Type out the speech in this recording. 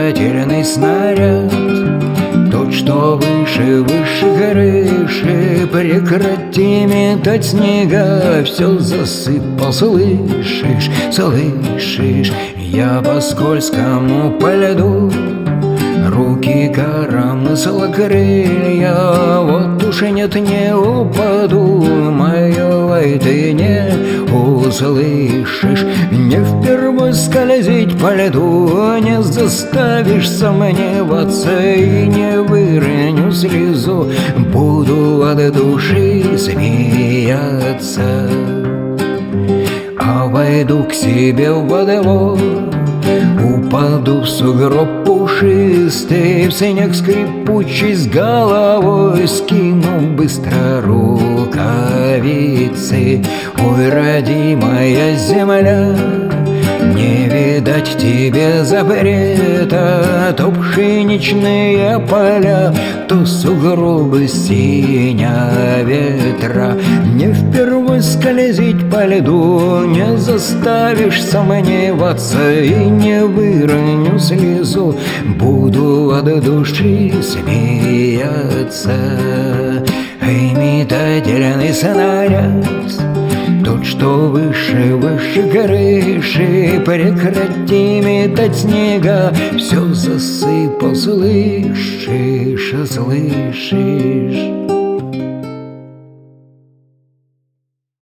метательный снаряд. Тот, что выше, выше крыши, прекрати метать снега, все засыпал, слышишь, слышишь? Я по скользкому по льду, руки коромысла крылья, вот уж и нет, не упаду, мою ты не услышишь. Не впервой скользить по льду, не заставишь сомневаться, и не выроню слезу, буду от души смеяться. А войду к себе во двор, упаду в сугроб пушистый, в снег скрипучий с головой, скину быстро рукавицы. Ой, родимая земля, не видать тебе запрета, то пшеничные поля, то сугробы синя ветра. Не впервой скользить по льду, не заставишь сомневаться, и не выроню слезу, буду от души смеяться. Эй, метательный снаряд, тот, что выше, выше крыши, прекрати метать снега, все засыпал, слышишь, слышишь?